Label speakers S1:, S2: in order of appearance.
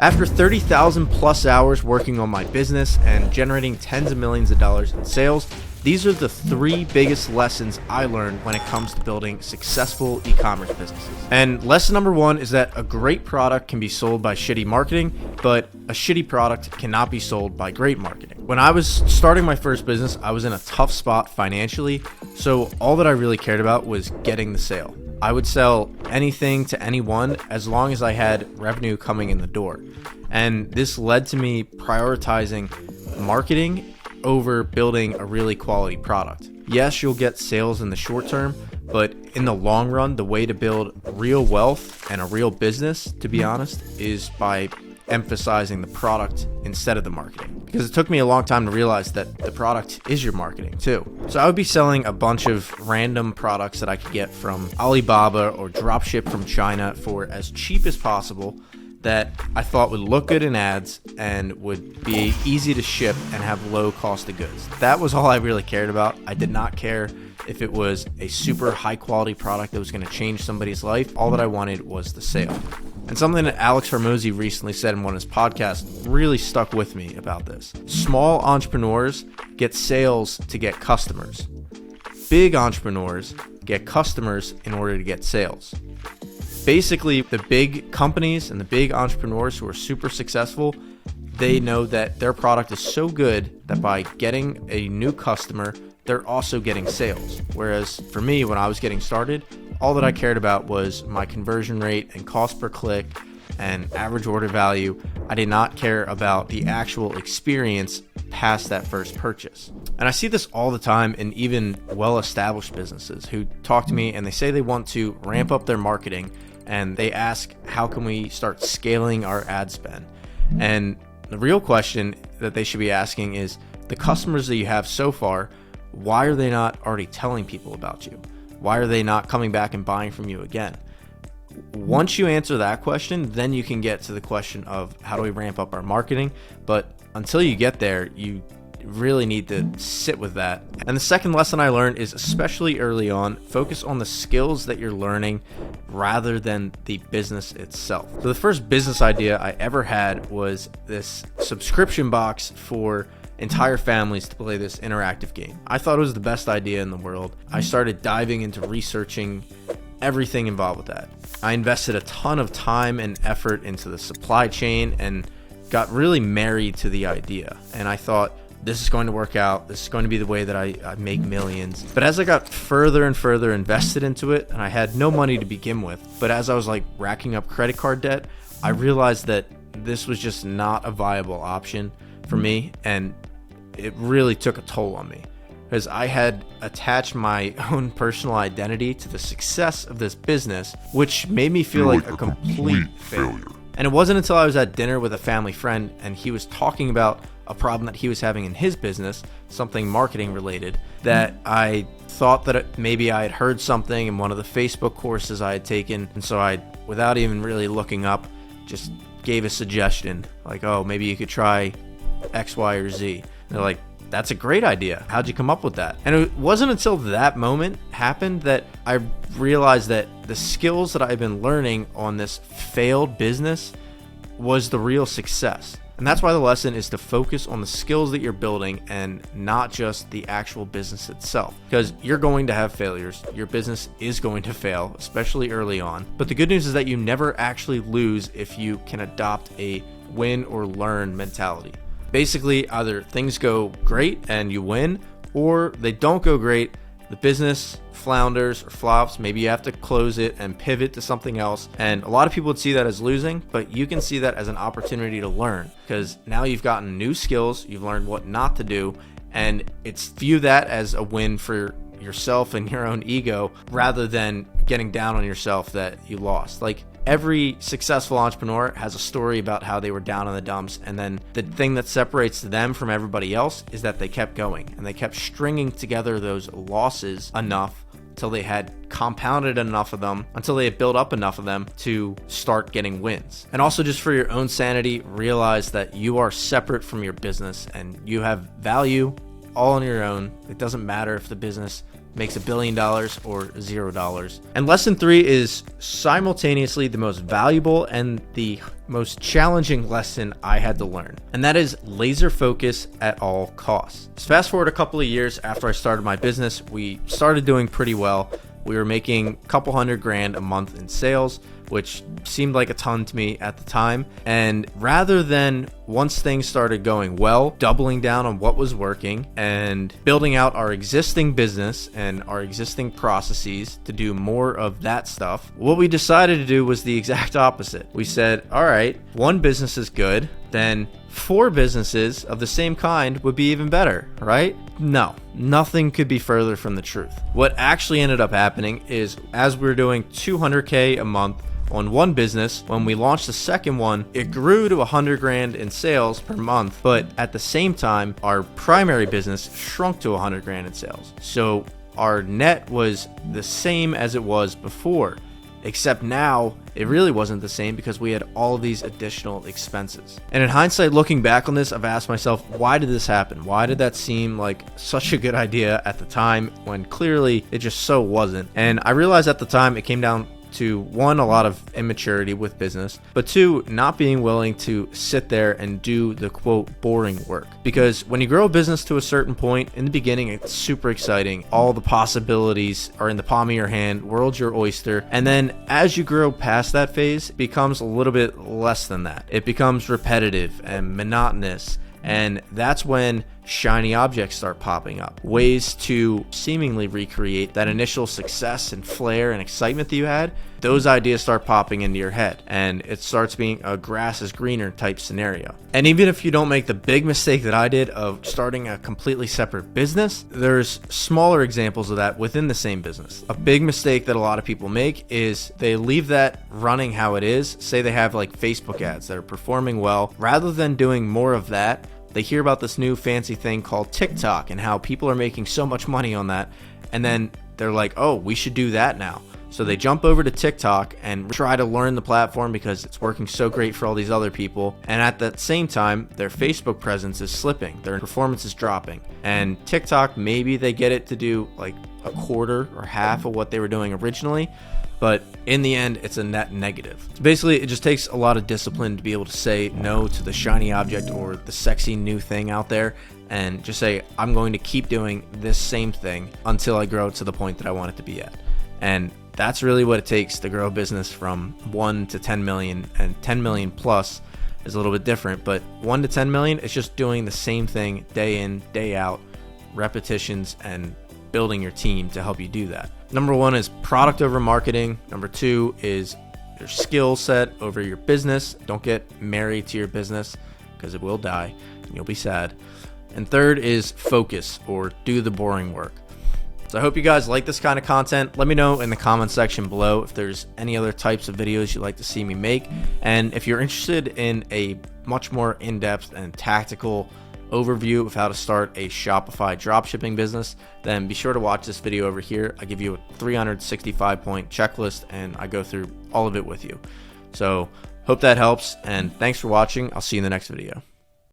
S1: After 30,000 plus hours working on my business and generating tens of millions of dollars in sales, these are the 3 biggest lessons I learned when it comes to building successful e-commerce businesses. And lesson number 1 is that a great product can be sold by shitty marketing, but a shitty product cannot be sold by great marketing. When I was starting my first business, I was in a tough spot financially, so all that I really cared about was getting the sale. I would sell anything to anyone as long as I had revenue coming in the door. And this led to me prioritizing marketing over building a really quality product. Yes, you'll get sales in the short term, but in the long run, the way to build real wealth and a real business, to be honest, is by emphasizing the product instead of the marketing. Because it took me a long time to realize that the product is your marketing too. So I would be selling a bunch of random products that I could get from Alibaba or dropship from China for as cheap as possible that I thought would look good in ads and would be easy to ship and have low cost of goods. That was all I really cared about. I did not care if it was a super high quality product that was going to change somebody's life. All that I wanted was the sale. And something that Alex Hormozi recently said in one of his podcasts really stuck with me about this. Small entrepreneurs get sales to get customers. Big entrepreneurs get customers in order to get sales. Basically, the big companies and the big entrepreneurs who are super successful, they know that their product is so good that by getting a new customer, they're also getting sales. Whereas for me, when I was getting started, all that I cared about was my conversion rate and cost per click and average order value. I did not care about the actual experience past that first purchase. And I see this all the time in even well-established businesses who talk to me and they say they want to ramp up their marketing and they ask, how can we start scaling our ad spend? And the real question that they should be asking is, the customers that you have so far, why are they not already telling people about you? Why are they not coming back and buying from you again? Once you answer that question, then you can get to the question of how do we ramp up our marketing? But until you get there, you really need to sit with that. And the second lesson I learned is, especially early on, focus on the skills that you're learning rather than the business itself. So the first business idea I ever had was this subscription box for entire families to play this interactive game. I thought it was the best idea in the world. I started diving into researching everything involved with that. I invested a ton of time and effort into the supply chain and got really married to the idea. And I thought, this is going to work out. This is going to be the way that I make millions. But as I got further and further invested into it, and I had no money to begin with, but as I was like racking up credit card debt, I realized that this was just not a viable option for me. And it really took a toll on me because I had attached my own personal identity to the success of this business, which made me feel like a complete failure. And it wasn't until I was at dinner with a family friend and he was talking about a problem that he was having in his business, something marketing related, that I thought that maybe I had heard something in one of the Facebook courses I had taken. And so I, without even really looking up, just gave a suggestion like, oh, maybe you could try X, Y, or Z. And they're like, that's a great idea. How'd you come up with that? And it wasn't until that moment happened that I realized that the skills that I've been learning on this failed business was the real success. And that's why the lesson is to focus on the skills that you're building and not just the actual business itself. Because you're going to have failures. Your business is going to fail, especially early on. But the good news is that you never actually lose if you can adopt a win or learn mentality. Basically, either things go great and you win, or they don't go great, the business flounders or flops, maybe you have to close it and pivot to something else. And a lot of people would see that as losing, but you can see that as an opportunity to learn, because now you've gotten new skills, you've learned what not to do, and view that as a win for yourself and your own ego rather than getting down on yourself that you lost. Like, every successful entrepreneur has a story about how they were down in the dumps, and then the thing that separates them from everybody else is that they kept going and they kept stringing together those losses enough till they had compounded enough of them, until they had built up enough of them to start getting wins. And also, just for your own sanity, realize that you are separate from your business and you have value all on your own. It doesn't matter if the business makes $1 billion or $0. And lesson 3 is simultaneously the most valuable and the most challenging lesson I had to learn, and that is laser focus at all costs. So fast forward a couple of years after I started my business, we started doing pretty well. We were making a couple $100,000 a month in sales, which seemed like a ton to me at the time. And rather than, once things started going well, doubling down on what was working and building out our existing business and our existing processes to do more of that stuff, what we decided to do was the exact opposite. We said, all right, one business is good, then 4 businesses of the same kind would be even better, right? No, nothing could be further from the truth. What actually ended up happening is, as we were doing $200K a month on one business, when we launched the second one, it grew to $100,000 in sales per month, but at the same time, our primary business shrunk to $100,000 in sales. So our net was the same as it was before, except now it really wasn't the same because we had all of these additional expenses. And in hindsight, looking back on this, I've asked myself, why did this happen? Why did that seem like such a good idea at the time when clearly it just so wasn't? And I realized at the time it came down to, 1, a lot of immaturity with business, but 2, not being willing to sit there and do the quote boring work. Because when you grow a business to a certain point, in the beginning it's super exciting, all the possibilities are in the palm of your hand, world's your oyster, and then as you grow past that phase, it becomes a little bit less than that. It becomes repetitive and monotonous, and that's when shiny objects start popping up, ways to seemingly recreate that initial success and flair and excitement that you had. Those ideas start popping into your head, and it starts being a grass is greener type scenario. And even if you don't make the big mistake that I did of starting a completely separate business, there's smaller examples of that within the same business. A big mistake that a lot of people make is they leave that running how it is. Say they have like Facebook ads that are performing well. Rather than doing more of that, they hear about this new fancy thing called TikTok and how people are making so much money on that. And then they're like, oh, we should do that now. So they jump over to TikTok and try to learn the platform because it's working so great for all these other people. And at that same time, their Facebook presence is slipping. Their performance is dropping. And TikTok, maybe they get it to do like a quarter or half of what they were doing originally. But in the end, it's a net negative. So basically, it just takes a lot of discipline to be able to say no to the shiny object or the sexy new thing out there and just say, I'm going to keep doing this same thing until I grow to the point that I want it to be at. And that's really what it takes to grow a business from 1 to 10 million, and 10 million plus is a little bit different, but 1 to 10 million is just doing the same thing day in, day out, repetitions, and building your team to help you do that. Number 1 is product over marketing. Number 2 is your skill set over your business. Don't get married to your business because it will die and you'll be sad. And 3rd is focus, or do the boring work. So I hope you guys like this kind of content. Let me know in the comment section below if there's any other types of videos you'd like to see me make. And if you're interested in a much more in-depth and tactical overview of how to start a Shopify dropshipping business, then be sure to watch this video over here. I give you a 365-point checklist and I go through all of it with you. So hope that helps, and thanks for watching. I'll see you in the next video.